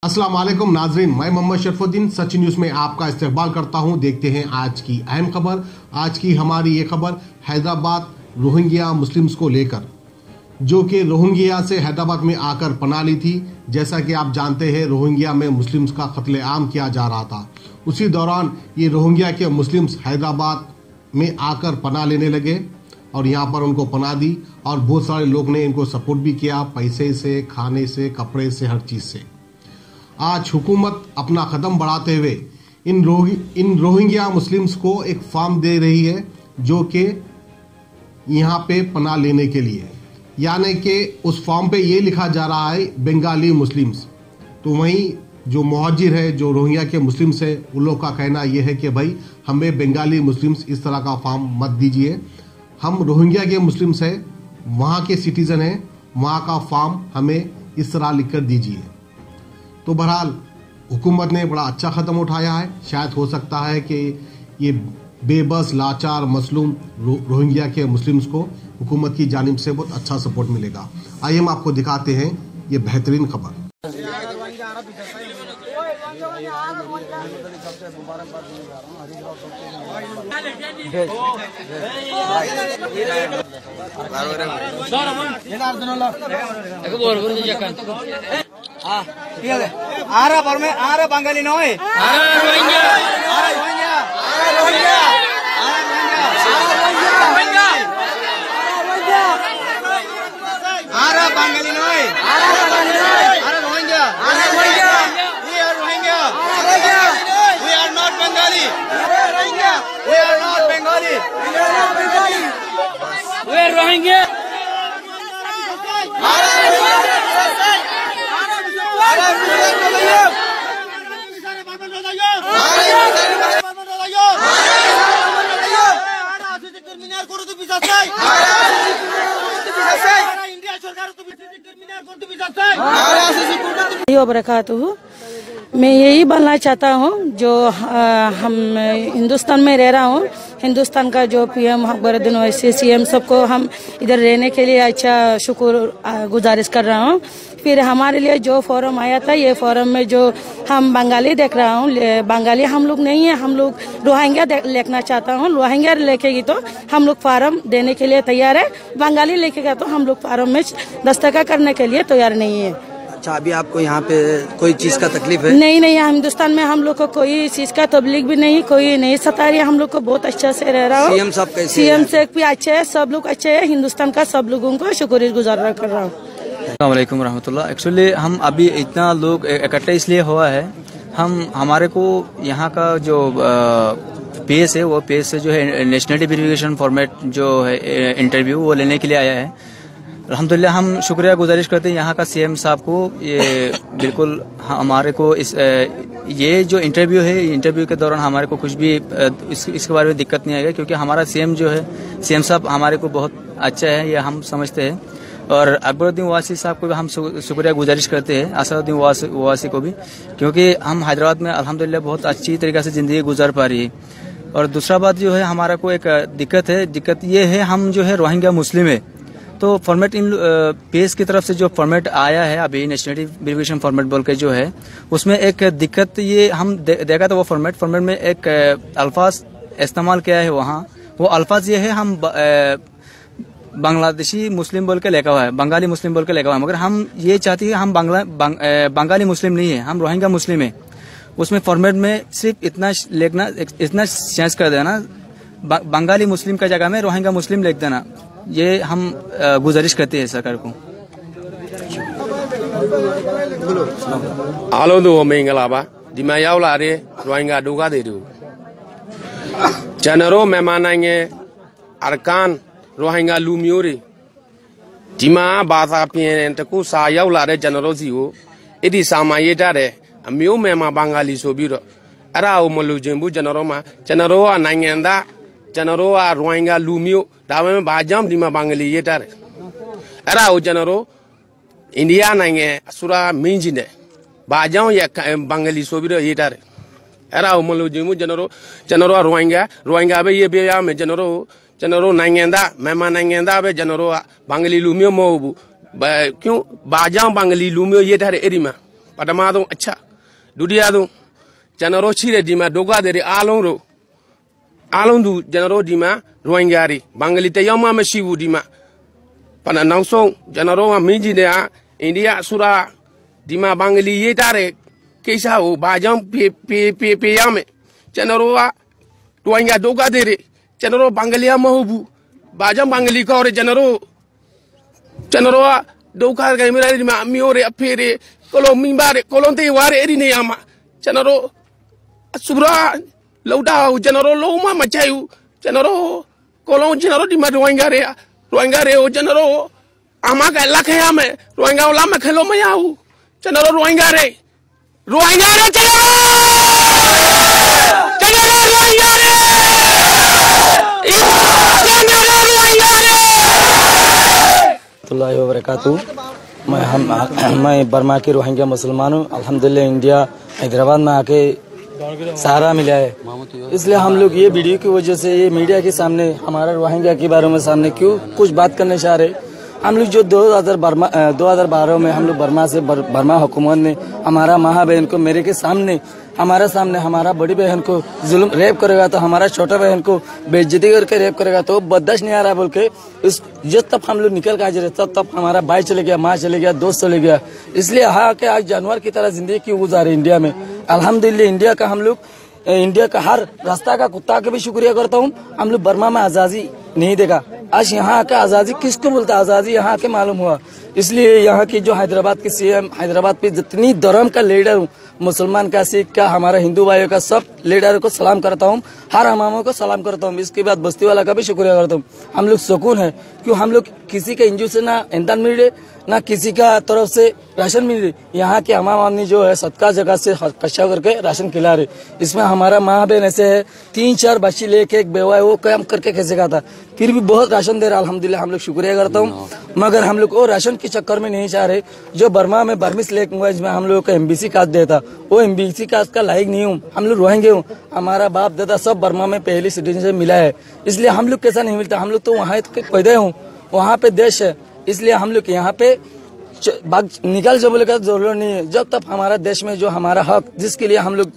अस्सलाम वालेकुम नाजरीन, मैं मोहम्मद शरफुद्दीन सचिन न्यूज़ में आपका इस्तकबाल करता हूं। देखते हैं आज की अहम खबर। आज की हमारी ये खबर हैदराबाद रोहिंग्या मुस्लिम्स को लेकर, जो कि रोहिंग्या से हैदराबाद में आकर पनाह ली थी। जैसा कि आप जानते हैं, रोहिंग्या में मुस्लिम्स का कत्लेआम किया जा रहा था। उसी दौरान ये रोहिंग्या के मुस्लिम्स हैदराबाद में आकर पनाह लेने लगे और यहाँ पर उनको पनाह दी और बहुत सारे लोग ने इनको सपोर्ट भी किया, पैसे से, खाने से, कपड़े से, हर चीज़ से। आज हुकूमत अपना कदम बढ़ाते हुए इन रोहिंग्या मुस्लिम्स को एक फॉर्म दे रही है, जो कि यहाँ पे पनाह लेने के लिए, यानी कि उस फॉर्म पे ये लिखा जा रहा है बंगाली मुस्लिम्स। तो वहीं जो मुहाजिर है, जो रोहिंग्या के मुस्लिम्स है, उन लोग का कहना यह है कि भाई हमें बंगाली मुस्लिम्स इस तरह का फॉर्म मत दीजिए, हम रोहिंग्या के मुस्लिम्स हैं, वहाँ के सिटीजन हैं, वहाँ का फॉर्म हमें इस तरह लिख कर दीजिए। तो बहरहाल हुकूमत ने बड़ा अच्छा कदम उठाया है। शायद हो सकता है कि ये बेबस, लाचार, मसलूम रोहिंग्या के मुस्लिम्स को हुकूमत की जानिब से बहुत अच्छा सपोर्ट मिलेगा। आइए हम आपको दिखाते हैं ये बेहतरीन खबर। आरा बांगाली नय वबरकातुहू। मैं यही बोलना चाहता हूँ, जो हम हिंदुस्तान में रह रहा हूँ, हिंदुस्तान का जो पीएम अकबरुद्दीन ओवैसी, सीएम, सबको हम इधर रहने के लिए अच्छा शुक्र गुजारिश कर रहा हूँ। फिर हमारे लिए जो फॉर्म आया था, ये फॉर्म में जो हम बंगाली देख रहा हूँ, बंगाली हम लोग नहीं है, हम लोग रोहिंग्या लिखना चाहता हूँ। रोहिंग्या लिखेगी तो हम लोग फॉर्म देने के लिए तैयार है, बंगाली लिखेगा तो हम लोग फॉर्म में दस्तखत करने के लिए तैयार नहीं है। अच्छा, अभी आपको यहाँ पे कोई चीज का तकलीफ है? नहीं, हिंदुस्तान में हम लोग को कोई चीज का तकलीफ भी नहीं, कोई नहीं सता रही है। हम लोग को बहुत अच्छा से रह रहा हूँ। सीएम साहब कैसे? सीएम से भी अच्छे है, सब लोग अच्छे है। हिंदुस्तान का सब लोगों को शुक्रगुजार कर रहा हूँ। अस्सलाम वालेकुम रहमतुल्लाह। एक्चुअली हम अभी इतना लोग इकट्ठे इसलिए हुआ है, हमारे को यहाँ का जो पेस है, वो पेस से जो है नेशनलिटी वेरिफिकेशन फॉर्मेट जो है इंटरव्यू, वो लेने के लिए आया है। अल्हम्दुलिल्लाह हम शुक्रिया गुजारिश करते हैं यहाँ का सीएम साहब को। ये बिल्कुल हमारे को ये जो इंटरव्यू है, इंटरव्यू के दौरान हमारे को कुछ भी इसके बारे में दिक्कत नहीं आएगी, क्योंकि हमारा सीएम जो है, सीएम साहब हमारे को बहुत अच्छा है, ये हम समझते हैं। और अकबरुद्दीन ओवैसी साहब को भी हम शुक्रिया गुजारिश करते हैं, असदुद्दीन ओवैसी को भी, क्योंकि हम हैदराबाद में अल्हम्दुलिल्लाह बहुत अच्छी तरीके से ज़िंदगी गुजार पा रही है। और दूसरा बात जो है, हमारा को एक दिक्कत ये है, हम जो है रोहिंग्या मुस्लिम है, तो फॉर्मेट इन पेस की तरफ से जो फॉर्मेट आया है अभी, नेशनलिटी वेरिफिकेशन फॉर्मेट बोल के जो है, उसमें एक दिक्कत ये हम देखा था, वो फॉर्मेट में एक अल्फाज इस्तेमाल किया है वहाँ। वो अल्फाज ये है, हम बांग्लादेशी मुस्लिम बोल के लिखा हुआ है, बंगाली मुस्लिम बोल के लिखा हुआ है, मगर हम ये चाहते हैं हम बंगाली मुस्लिम नहीं है, हम रोहिंग्या मुस्लिम है। उसमें फॉर्मेट में सिर्फ इतना लिखना, इतना चेंज कर देना, बंगाली मुस्लिम का जगह में रोहिंग्या मुस्लिम लिख देना। ये हम गुजारिश करते हैं सरकार को। आलो दो मेंगलाबा दिमा यावला रे रोहिंग्या दुगा दे दो जनरो मेहमानांगे अरकान रोहिंग्या लुमियोरे दिमा बासा पियन तकु सा यावला रे जनरो जिओ इदी सामा येटा रे अमियो मेमा बंगाली सोबिरो अरा ओ मलु जेंबु जनरो मा जनरो आ नांगेंदा जनरो आ रोहिंग्या लुमियो दामे बाजाम दिमा बंगाली येटा रे अरा ओ जनरो इंडिया नांगे सुरा मिंजिने बाजाम या बंगाली सोबिरो येटा रे अरा ओ मलु जेंबु जनरो आ रोहिंग्या बे ये बे या में जनरो नांगेंदा मेमा नांगेंदा बे जनरो बंगाली लुमियो मोबु क्यों बाजाम बंगाली लुमियो येटा रे एरिमा पटमादों अच्छा दुनिया दो जनरो छिरे दिमा दोगा दे आलों दू जनरो दिमा रोहिंग्यारी बांगली ते यमा मशीवू दिमा पना नौसों जनरो मिजी दे इंडिया सुरा दिमा बांगली ये तारे कैसा हो बाजम पे यामे जनरो रोहिंग्या दोगा दे जनरो बांगलिया महबू बाजम बांगली का और जनरो दोगा गए मेरा दिमा मियोरे अफेरे कोलो मिंबारे कोलो ते वारे एरी ने यामा जनरो सुरा लौटा जनरो लोमा मचायू जनरो कोलो जनरो दिमा रोहिंग्या रे हो जनरो आमा का लख है में रोहिंग्या ला में खेलो में आऊ जनरो रोहिंग्या रे चलो रोहिंग्या रे अल्लाह वबरकातुहू। मैं बर्मा के रोहिंग्या मुसलमान हूँ। अल्हम्दुलिल्लाह इंडिया हैदराबाद में आके सहारा मिला है, इसलिए हम लोग ये वीडियो की वजह से ये मीडिया के सामने हमारा रोहिंग्या के बारे में सामने क्यों कुछ बात करने चाह रहे। हम लोग जो 2012 में हम लोग बर्मा हुकूमत ने हमारा माँ बहन को मेरे के सामने हमारा बड़ी बहन को जुल्म रेप करेगा तो हमारा छोटा बहन को बेइज्जती करके रेप करेगा तो बर्दाश्त नहीं आ रहा बोल के तब हम लोग निकल के आ रहे तब हमारा भाई चले गया, माँ चले गया, दोस्त चले गया, इसलिए हाँ के आज जानवर की तरह जिंदगी क्यों गुजारे इंडिया में। अल्हम्दुलिल्लाह इंडिया का हर रास्ता का कुत्ता का भी शुक्रिया करता हूँ। हम लोग बर्मा में आजादी नहीं देगा। आज यहाँ का आजादी किसको बोलता है, आजादी यहाँ के मालूम हुआ। इसलिए यहाँ की जो हैदराबाद की सीएम, हैदराबाद पे जितनी धर्म का लीडर हूँ, मुसलमान का, सिख का, हमारा हिंदू भाइयों का, सब लीडरों को सलाम करता हूँ, हर इमामों को सलाम करता हूँ। इसके बाद बस्ती वाला का भी शुक्रिया करता हूँ। हम लोग सुकून है क्यों हम लोग किसी के एनजीओ से ना इंतजाम मिल रहे ना किसी का तरफ से राशन मिल रही। यहाँ के अमाम आदमी जो है सदका जगह से खर्चा करके राशन खिला रहे। इसमें हमारा माँ बहन ऐसे है 3-4 बच्ची लेके एक बेवा है वो काम करके कैसे खाता फिर भी बहुत राशन दे रहा। अल्हम्दुलिल्लाह हम लोग शुक्रिया करता हूँ, मगर हम लोग वो राशन के चक्कर में नहीं चाह रहे। जो बर्मा में बर्मिस लेक में हम लोग को MBC कार्ड देता वो MBC कार्ड का लायक नहीं हूँ। हम लोग रोहिंग्या हूँ, हमारा बाप दादा सब बर्मा में पहली सिटीजनशिप मिला है, इसलिए हम लोग कैसा नहीं मिलता। हम लोग तो वहाँ पैदा हूँ, वहाँ पे देश है, इसलिए हम लोग यहाँ पे निकल जो बोले का जरूरत नहीं है। जब तक हमारा देश में जो हमारा हक जिसके लिए हम लोग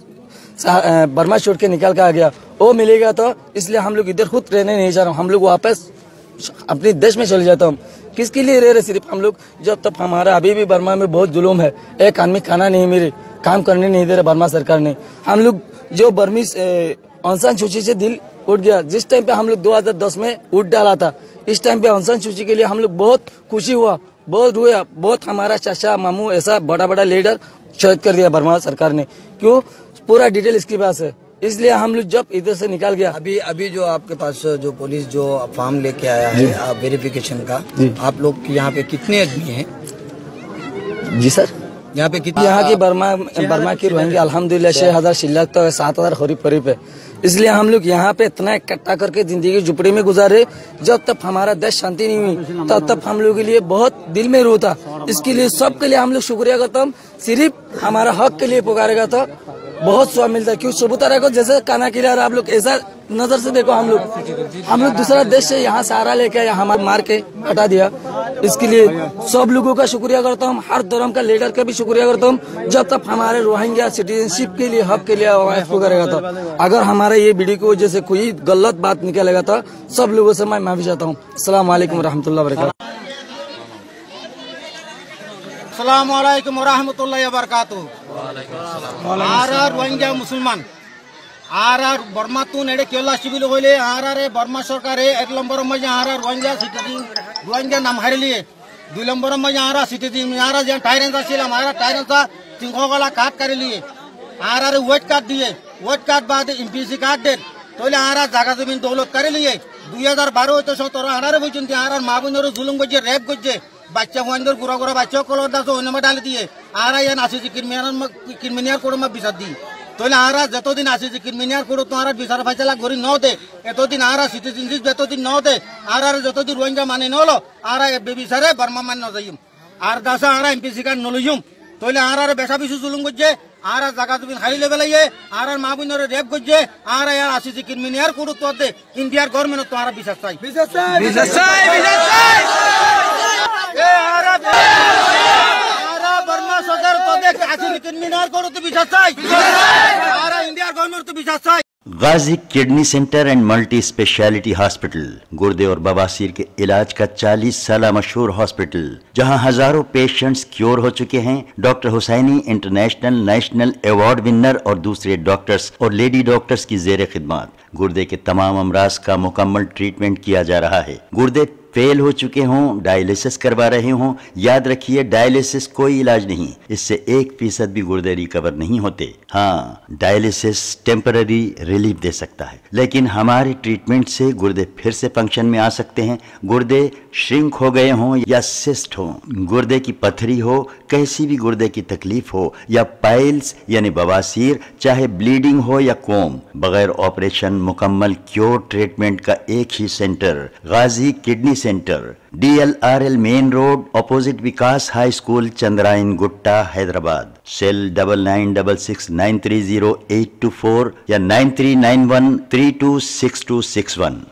बर्मा छोड़ के निकल के आ गया वो मिलेगा तो इसलिए हम लोग इधर खुद रहने नहीं जा रहा हूँ। हम लोग वापस अपने देश में चले जाता हूँ। किसके लिए रह रहे सिर्फ हम लोग। जब तक हमारा अभी भी बर्मा में बहुत जुल्म है, एक आदमी खाना नहीं मिले, काम करने नहीं दे रहे बर्मा सरकार ने। हम लोग जो बर्मी ऑंग सान सूची से दिल उठ गया, जिस टाइम पे हम लोग 2010 में उठ डाला था, इस टाइम पे ऑंग सान सूची के लिए हम लोग बहुत खुशी हुआ, बहुत रोया, बहुत हमारा चाचा मामू ऐसा बड़ा लीडर शहीद कर दिया बर्मा सरकार ने। क्यों पूरा डिटेल इसके पास है, इसलिए हम लोग जब इधर से निकल गया। अभी जो आपके पास जो पुलिस जो फॉर्म लेके आया है वेरिफिकेशन का, आप लोग यहाँ पे कितने आदमी हैं? जी सर, यहाँ पे कितने? यहाँ की बर्मा की रोहिंग्या अल्हम्दुलिल्लाह 6000 शिल्लक तो 7000 करीब है। इसलिए हम लोग यहाँ पे इतना इकट्ठा करके जिंदगी झुपड़ी में गुजारे। जब तक हमारा देश शांति नहीं हुई तब तक हम लोग के लिए बहुत दिल में रोता। इसके लिए सबके लिए हम लोग शुक्रिया करता हूँ। सिर्फ हमारा हक के लिए पुकारेगा तो बहुत स्वाद मिलता है। क्यों सबूतारा को जैसे खाना खिला रहा आप लोग ऐसा नजर से देखो। हम लोग दूसरा देश से यहाँ सहारा लेके आया, हमारे मार के हटा दिया। इसके लिए सब लोगों का शुक्रिया करता हूँ, हर धर्म का लीडर का भी शुक्रिया करता हूँ। जब तक हमारे रोहिंग्या सिटीजनशिप के लिए हक के लिए आवाज पुकारेगा तो अगर हमारे ये वीडियो की वजह से कोई गलत बात निकलेगा तो सब लोगों से मैं माफी चाहता हूँ। अस्सलाम वालेकुम रहमतुल्लाहि व बरकातहू। अस्सलाम वालेकुम रहमतुल्लाहि व बरकातहू। आर रोहिंग्या मुसलमान आर बर्मा तू नेड़े केला शिविर होले आर बर्मा सरकार 1 नंबर में आर रोहिंग्या सिटीजन रोहिंग्या नाम हारे लिए 2 नंबर में आर सिटीजन आर जहाँ टायरेंसा छिला हमारा टायरेंसा तिंखोगला काट कर लिए आर वेट कार्ड दिए। वेट कार्ड बाद MPC कार्ड दे तो आर जागा जमीन दौलत कर लिए 2012 तो 17 आर बुझे आर माँ बहनों जुलूम गजे रेप गजे बच्चा हुआ गुरा गुरा बच्चों को में डाल दिए आर या आसी क्रिमिनियर कोड में बिसा दी तो आर जो दिन आसी क्रिमिनियर कोड तो आर बिसार फैसला गोरी न दे एतो दिन आर सिटीजनशिप जो दिन न दे आर जो दिन रोहिंग्या माने नलो आर बिसारे बर्मा मान न जाइम आर दस आर MPC कार्ड नलुम तो आर बेसा बिसु जुलूम गजे आर जगह जमीन हाई लेवल है आर माँ बहनों रेप गजे आर यार आसी क्रिमिनियर कोड तो दे इंडियार गवर्नमेंट तो आर बिसा बर्मा सरकार तो दे Ghazi kidney centre and multi speciality hospital, गुर्दे और बवासीर के इलाज का 40 साल मशहूर हॉस्पिटल, जहां हजारों पेशेंट्स क्योर हो चुके हैं। Doctor Husaini international national award winner और दूसरे डॉक्टर्स और लेडी डॉक्टर्स की जेर खिदमत गुर्दे के तमाम अमराज का मुकम्मल ट्रीटमेंट किया जा रहा है। गुर्दे फेल हो चुके हों, डायलिसिस करवा रहे हों, याद रखिए डायलिसिस कोई इलाज नहीं, इससे 1% भी गुर्दे रिकवर नहीं होते। हाँ, डायलिसिस टेम्पररी रिलीफ दे सकता है, लेकिन हमारे ट्रीटमेंट से गुर्दे फिर से फंक्शन में आ सकते हैं। गुर्दे श्रिंक हो गए हों या सिस्ट हो, गुर्दे की पथरी हो, कैसी भी गुर्दे की तकलीफ हो या पाइल्स यानी बवासीर, चाहे ब्लीडिंग हो या कोम, बगैर ऑपरेशन मुकम्मल क्योर ट्रीटमेंट का एक ही centre, Ghazi kidney centre, DLRL main road opposite Vikas high school, Chandrayangutta, Hyderabad. Cell 9966930824 या 9391326261।